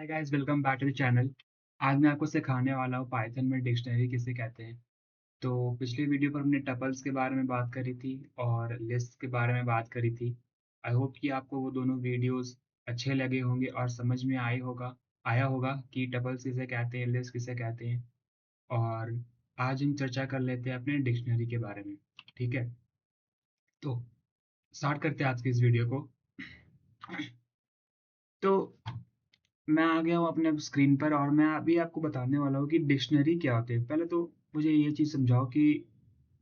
Hi guys, welcome back to the channel. आज मैं आपको सिखाने वाला हूँ पाइथन में डिक्शनरी किसे कहते हैं। तो पिछले वीडियो पर हमने टपल्स के बारे में बात करी थी और लिस्ट के बारे में बात करी थी। आई होप कि आपको वो दोनों वीडियोस अच्छे लगे होंगे और समझ में आया होगा कि टपल्स किसे कहते हैं, लिस्ट किसे कहते हैं। और आज हम चर्चा कर लेते हैं अपने डिक्शनरी के बारे में। ठीक है, तो स्टार्ट करते हैं आज की इस वीडियो को। तो मैं आ गया हूँ अपने स्क्रीन पर और मैं अभी आपको बताने वाला हूँ कि डिक्शनरी क्या होती है। पहले तो मुझे ये चीज़ समझाओ कि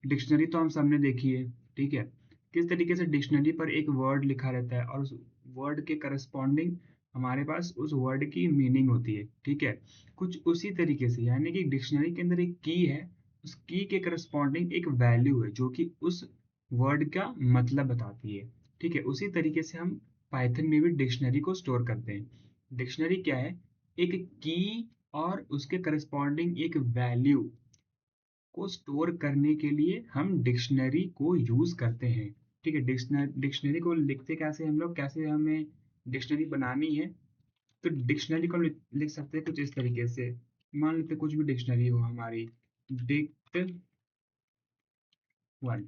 डिक्शनरी तो हम सबने देखी है, ठीक है। किस तरीके से डिक्शनरी पर एक वर्ड लिखा रहता है और उस वर्ड के करस्पॉन्डिंग हमारे पास उस वर्ड की मीनिंग होती है, ठीक है। कुछ उसी तरीके से यानी कि डिक्शनरी के अंदर एक की है, उस की के करस्पॉन्डिंग एक वैल्यू है जो कि उस वर्ड का मतलब बताती है, ठीक है। उसी तरीके से हम पाइथन में भी डिक्शनरी को स्टोर करते हैं। डिक्शनरी क्या है? एक की और उसके करस्पॉन्डिंग एक वैल्यू को स्टोर करने के लिए हम डिक्शनरी को यूज करते हैं, ठीक है। डिक्शनरी को लिखते कैसे हम लोग, कैसे हमें डिक्शनरी बनानी है। तो डिक्शनरी को लिख सकते हैं कुछ इस तरीके से। मान लेते कुछ भी डिक्शनरी हो हमारी, डिक्ट वन,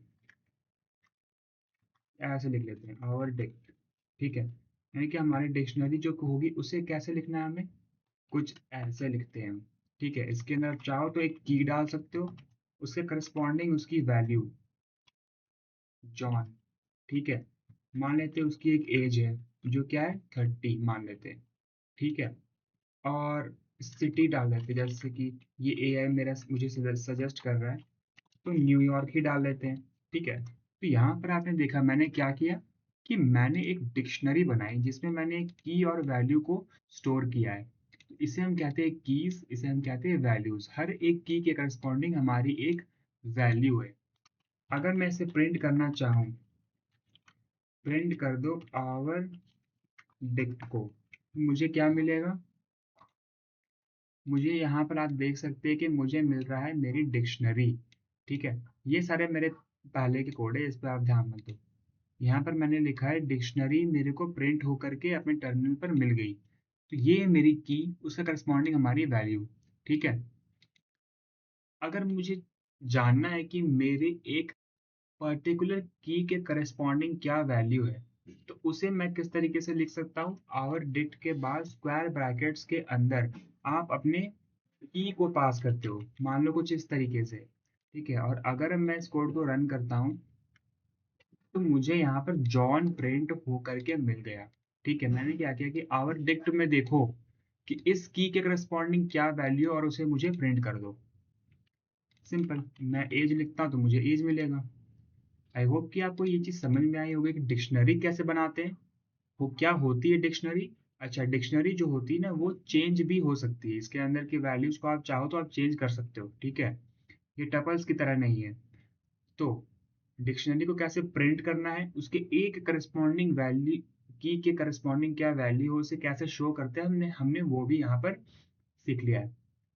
ऐसे लिख लेते हैं और डिक्ट, ठीक है। यानी कि हमारी डिक्शनरी जो होगी उसे कैसे लिखना है हमें, कुछ ऐसे लिखते हैं हम, ठीक है। इसके अंदर आप चाहो तो एक की डाल सकते हो, उसके करस्पॉन्डिंग उसकी वैल्यू जॉन, ठीक है। मान लेते हैं उसकी एक एज है जो क्या है 30 मान लेते हैं, ठीक है। और सिटी डाल देते हैं, जैसे कि ये एआई मेरा मुझे सजेस्ट कर रहा है तो न्यूयॉर्क ही डाल लेते हैं, ठीक है। तो यहाँ पर आपने देखा मैंने क्या किया कि मैंने एक डिक्शनरी बनाई जिसमें मैंने एक की और वैल्यू को स्टोर किया है। तो इसे हम कहते हैं कीज, इसे हम कहते हैं वैल्यूज। हर एक की के करस्पॉन्डिंग हमारी एक वैल्यू है। अगर मैं इसे प्रिंट करना चाहूँ, प्रिंट कर दो आवर डिक्ट को, मुझे क्या मिलेगा? मुझे यहाँ पर आप देख सकते हैं कि मुझे मिल रहा है मेरी डिक्शनरी, ठीक है। ये सारे मेरे पहले के कोड है, इस पर आप ध्यान मत दो। यहाँ पर मैंने लिखा है डिक्शनरी मेरे को प्रिंट होकर के अपने टर्मिनल पर मिल गई। तो ये है मेरी की, उसका करस्पॉन्डिंग हमारी वैल्यू, ठीक है। अगर मुझे जानना है कि मेरे एक पर्टिकुलर की के करस्पॉन्डिंग क्या वैल्यू है, तो उसे मैं किस तरीके से लिख सकता हूँ? आवर डिक्ट के बाद स्क्वायर ब्रैकेट्स के अंदर आप अपने की को पास करते हो, मान लो कुछ इस तरीके से, ठीक है। और अगर मैं इस कोड को रन करता हूँ तो मुझे यहाँ पर जॉन प्रिंट हो करके मिल गया, ठीक है। मैंने क्या किया कि आवर डिक्ट में देखो कि इस की के करस्पॉन्डिंग क्या वैल्यू और उसे मुझे प्रिंट कर दो। सिंपल, मैं एज लिखता हूँ तो मुझे एज मिलेगा। आई होप कि आपको ये चीज़ समझ में आई होगी कि डिक्शनरी कैसे बनाते हैं, वो क्या होती है डिक्शनरी। अच्छा, डिक्शनरी जो होती है ना वो चेंज भी हो सकती है, इसके अंदर की वैल्यूज को आप चाहो तो आप चेंज कर सकते हो, ठीक है। ये टपल्स की तरह नहीं है। तो डिक्शनरी को कैसे प्रिंट करना है, उसके एक करस्पॉन्डिंग वैल्यू की के करस्पॉन्डिंग क्या वैल्यू हो उसे कैसे शो करते हैं, हमने हमने वो भी यहाँ पर सीख लिया है,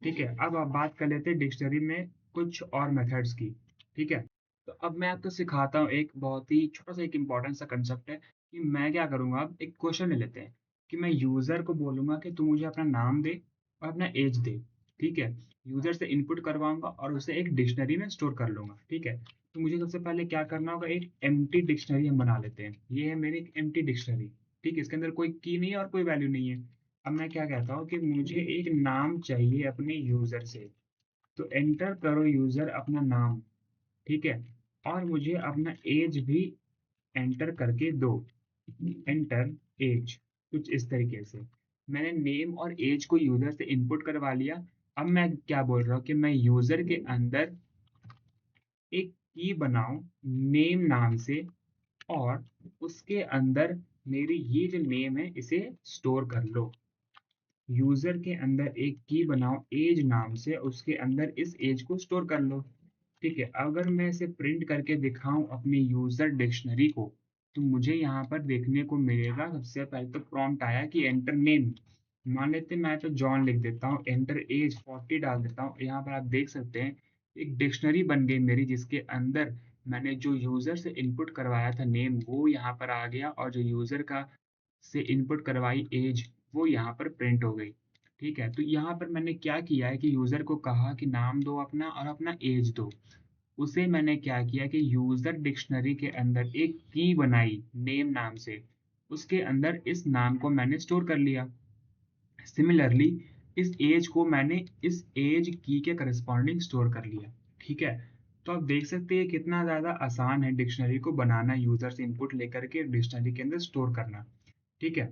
ठीक है। अब आप बात कर लेते हैं डिक्शनरी में कुछ और मेथड्स की, ठीक है। तो अब मैं आपको सिखाता हूँ एक बहुत ही छोटा सा एक इम्पोर्टेंट सा कंसेप्ट है कि मैं क्या करूँगा। अब एक क्वेश्चन ले लेते हैं कि मैं यूज़र को बोलूँगा कि तू मुझे अपना नाम दे और अपना एज दे, ठीक है। यूज़र से इनपुट करवाऊंगा और उसे एक डिक्शनरी में स्टोर कर लूँगा, ठीक है। तो मुझे सबसे पहले क्या करना होगा, एक एम्प्टी डिक्शनरी हम बना लेते हैं। ये है मेरी एक एम्प्टी डिक्शनरी, ठीक है। इसके अंदर कोई की नहीं है और कोई वैल्यू नहीं है। अब मैं क्या कहता हूँ कि मुझे एक नाम चाहिए अपने यूज़र से, तो एंटर करो यूज़र अपना नाम, ठीक है। और मुझे अपना एज भी एंटर करके दो, एंटर एज, कुछ इस तरीके से। मैंने नेम और एज को यूज़र से इनपुट करवा लिया। अब मैं क्या बोल रहा हूँ कि मैं यूज़र के अंदर एक की बनाऊं नेम नाम से, और उसके अंदर मेरी ये जो नेम है इसे स्टोर कर लो। यूजर के अंदर एक की बनाओ एज नाम से, उसके अंदर इस एज को स्टोर कर लो, ठीक है। अगर मैं इसे प्रिंट करके दिखाऊं अपनी यूजर डिक्शनरी को, तो मुझे यहाँ पर देखने को मिलेगा सबसे पहले तो प्रॉम्प्ट आया कि एंटर नेम। मान लेते हैं मैं तो जॉन लिख देता हूँ, एंटर एज 40 डाल देता हूँ। यहाँ पर आप देख सकते हैं एक डिक्शनरी बन गई मेरी, जिसके अंदर मैंने जो यूजर से इनपुट करवाया था नेम वो यहाँ पर आ गया, और जो यूजर का से इनपुट करवाई एज वो यहाँ पर प्रिंट हो गई। ठीक है, तो यहाँ पर मैंने क्या किया है कि यूज़र को कहा कि नाम दो अपना और अपना एज दो। उसे मैंने क्या किया कि यूज़र डिक्शनरी के अंदर एक की बनाई नेम नाम से, उसके अंदर इस नाम को मैंने स्टोर कर लिया। सिमिलरली इस एज को मैंने इस एज की के करस्पॉन्डिंग स्टोर कर लिया। ठीक है, तो आप देख सकते हैं कितना ज़्यादा आसान है डिक्शनरी को बनाना, यूज़र से इनपुट लेकर के डिक्शनरी के अंदर स्टोर करना। ठीक है,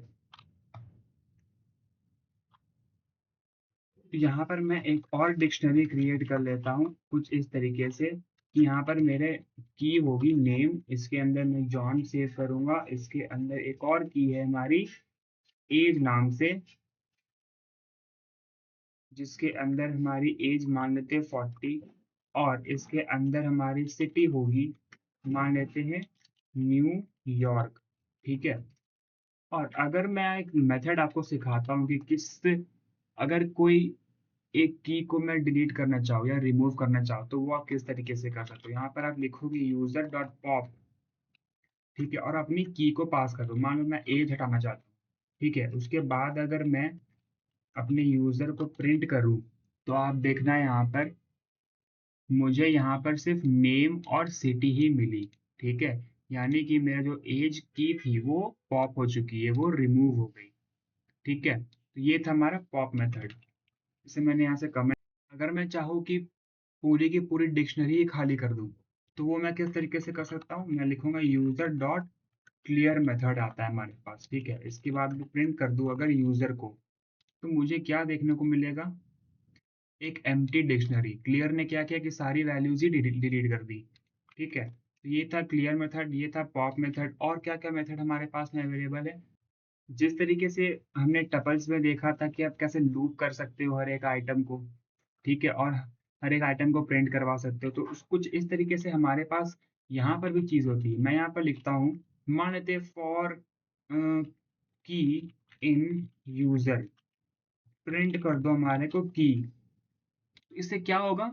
तो यहाँ पर मैं एक और डिक्शनरी क्रिएट कर लेता हूँ कुछ इस तरीके से कि यहाँ पर मेरे की होगी नेम, इसके अंदर मैं जॉन सेव करूँगा, इसके अंदर एक और की है हमारी एज नाम से, जिसके अंदर हमारी एज मान लेते हैं 40, और इसके अंदर हमारी सिटी होगी, मान लेते हैं न्यू यॉर्क। ठीक है, और अगर मैं एक मेथड आपको सिखाता हूँ कि किस, अगर कोई एक की को मैं डिलीट करना चाहूँ या रिमूव करना चाहूँ तो वो आप किस तरीके से कर सकते हो। यहाँ पर आप लिखोगे यूजर डॉट पॉप। ठीक है, और अपनी की को पास कर दो, मान लो मैं एज हटाना चाहता हूँ। ठीक है, उसके बाद अगर मैं अपने यूजर को प्रिंट करूँ तो आप देखना यहाँ पर मुझे यहाँ पर सिर्फ नेम और सिटी ही मिली। ठीक है, यानी कि मेरा जो एज की थी वो पॉप हो चुकी है, वो रिमूव हो गई। ठीक है, तो ये था हमारा पॉप मेथड। इसे मैंने यहाँ से कमेंट, अगर मैं चाहूँ कि पूरी की पूरी डिक्शनरी ही खाली कर दूँ तो वो मैं किस तरीके से कर सकता हूँ, मैं लिखूंगा यूजर डॉट क्लियर मेथड आता है हमारे पास। ठीक है, इसके बाद मैं प्रिंट कर दूँ अगर यूजर को, तो मुझे क्या देखने को मिलेगा, एक एम्प्टी डिक्शनरी। क्लियर ने क्या किया कि सारी वैल्यूज ही डिलीट कर दी। ठीक है, तो ये था क्लियर मेथड, ये था पॉप मेथड, और क्या क्या मेथड हमारे पास में अवेलेबल है। जिस तरीके से हमने टपल्स में देखा था कि आप कैसे लूप कर सकते हो हर एक आइटम को। ठीक है, और हर एक आइटम को प्रिंट करवा सकते हो, तो उस कुछ इस तरीके से हमारे पास यहाँ पर भी चीज़ होती है। मैं यहाँ पर लिखता हूँ, मान लेते फॉर की इन यूजर, प्रिंट कर दो हमारे को की। इससे क्या होगा,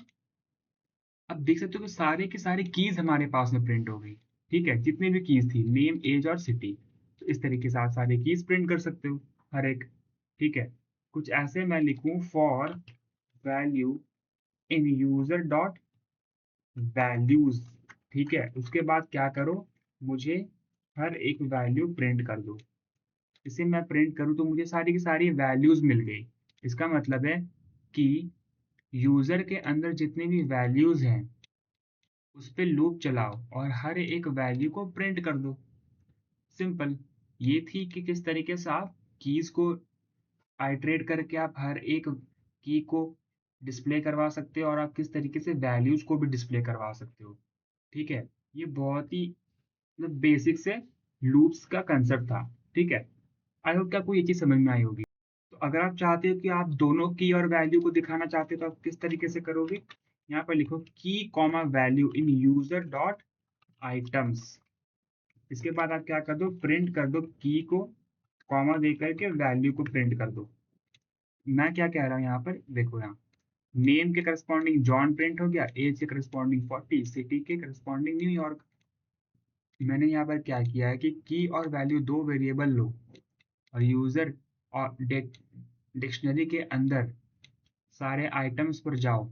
अब देख सकते हो कि सारे के सारे कीज हमारे पास में प्रिंट हो गई। ठीक है, जितनी भी कीज थी नेम एज और सिटी, तो इस तरीके से आप सारे कीज प्रिंट कर सकते हो हर एक। ठीक है, कुछ ऐसे मैं लिखूं for value in user dot values. ठीक है, उसके बाद क्या करो, मुझे हर एक वैल्यू प्रिंट कर दो। इसे मैं प्रिंट करूं तो मुझे सारी की सारी वैल्यूज मिल गई। इसका मतलब है कि यूजर के अंदर जितनी भी वैल्यूज हैं उस पे लूप चलाओ और हर एक वैल्यू को प्रिंट कर दो। सिंपल। ये थी कि किस तरीके से आप कीज को आइटरेट करके आप हर एक की को डिस्प्ले करवा सकते हो, और आप किस तरीके से वैल्यूज को भी डिस्प्ले करवा सकते हो। ठीक है, ये बहुत ही मतलब बेसिक से लूप्स का कंसेप्ट था। ठीक है, आई होप कि आपको ये चीज समझ में आई होगी। तो अगर आप चाहते हो कि आप दोनों की और वैल्यू को दिखाना चाहते हो तो आप किस तरीके से करोगे, यहाँ पर लिखो की comma value in user dot items. इसके बाद आप क्या कर दो, प्रिंट कर दो की को, कॉमा दे करके वैल्यू को प्रिंट कर दो। मैं क्या कह रहा हूँ यहाँ पर देखो, यहाँ नेम के करस्पॉन्डिंग जॉन प्रिंट हो गया, एज के करस्पॉन्डिंग 40, सिटी के करस्पॉन्डिंग न्यूयॉर्क। मैंने यहाँ पर क्या किया है कि की और वैल्यू दो वेरिएबल लो और यूजर और डिक्शनरी के अंदर सारे आइटम्स पर जाओ,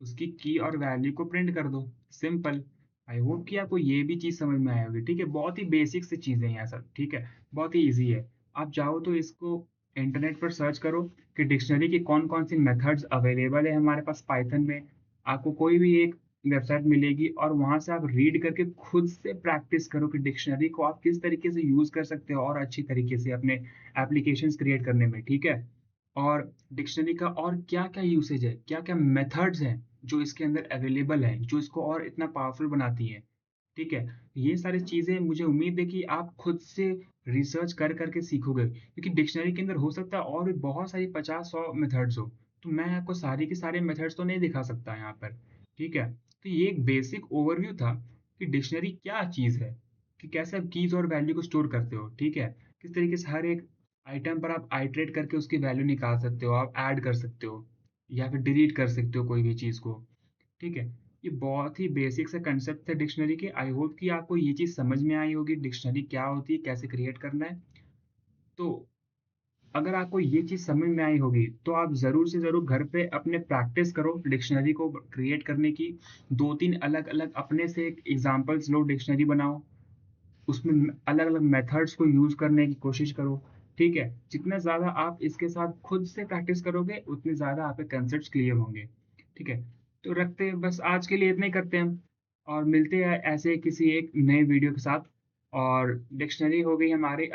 उसकी की और वैल्यू को प्रिंट कर दो। सिंपल। आई होप कि आपको ये भी चीज़ समझ में आई होगी। ठीक है, बहुत ही बेसिक सी चीज़ें हैं सब। ठीक है, बहुत ही इजी है। आप चाहो तो इसको इंटरनेट पर सर्च करो कि डिक्शनरी की कौन कौन सी मेथड्स अवेलेबल है हमारे पास पाइथन में। आपको कोई भी एक वेबसाइट मिलेगी और वहां से आप रीड करके खुद से प्रैक्टिस करो कि डिक्शनरी को आप किस तरीके से यूज कर सकते हो और अच्छी तरीके से अपने एप्लीकेशंस क्रिएट करने में। ठीक है, और डिक्शनरी का और क्या क्या यूसेज है, क्या क्या मेथड्स हैं जो इसके अंदर अवेलेबल है, जो इसको और इतना पावरफुल बनाती है। ठीक है, ये सारी चीज़ें मुझे उम्मीद है कि आप खुद से रिसर्च कर करके सीखोगे, क्योंकि डिक्शनरी के अंदर हो सकता है और भी बहुत सारी 50-100 मेथड्स हो, तो मैं आपको सारी के सारे मेथड्स तो नहीं दिखा सकता यहाँ पर। ठीक है, तो ये एक बेसिक ओवरव्यू था कि डिक्शनरी क्या चीज़ है, कि कैसे आप कीज और वैल्यू को स्टोर करते हो। ठीक है, किस तरीके से हर एक आइटम पर आप आइटरेट करके उसकी वैल्यू निकाल सकते हो, आप ऐड कर सकते हो या फिर डिलीट कर सकते हो कोई भी चीज़ को। ठीक है, ये बहुत ही बेसिक से कंसेप्ट है डिक्शनरी के। आई होप कि आपको ये चीज़ समझ में आई होगी डिक्शनरी क्या होती है, कैसे क्रिएट करना है। तो अगर आपको ये चीज़ समझ में आई होगी तो आप ज़रूर से ज़रूर घर पे अपने प्रैक्टिस करो डिक्शनरी को क्रिएट करने की। 2-3 अलग-अलग अपने से एग्ज़ाम्पल्स लो, डिक्शनरी बनाओ। उसमें अलग-अलग मेथड्स को यूज़ करने की कोशिश करो, ठीक है? जितना ज़्यादा आप इसके साथ खुद से प्रैक्टिस करोगे, उतने ज़्यादा आपके कॉन्सेप्ट्स क्लियर होंगे, ठीक है? तो रखते हैं बस आज के लिए इतना ही करते हैं हम और मिलते हैं ऐसे किसी एक नए वीडियो के साथ और डिक्शनरी हो गई हमारे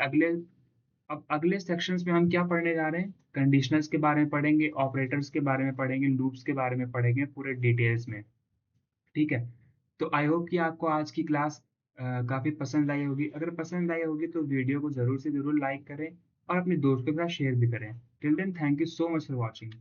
अब अगले सेक्शंस में हम क्या पढ़ने जा रहे हैं? कंडीशनर्स के बारे में पढ़ेंगे, ऑपरेटर्स के बारे में पढ़ेंगे, लूप्स के बारे में पढ़ेंगे पूरे डिटेल्स में, ठीक है? तो आई होप कि आपको आज की क्लास काफ़ी पसंद आई होगी। अगर पसंद आई होगी तो वीडियो को ज़रूर से ज़रूर लाइक करें और अपने दोस्तों के साथ शेयर भी करें। Till then thank you so much for watching.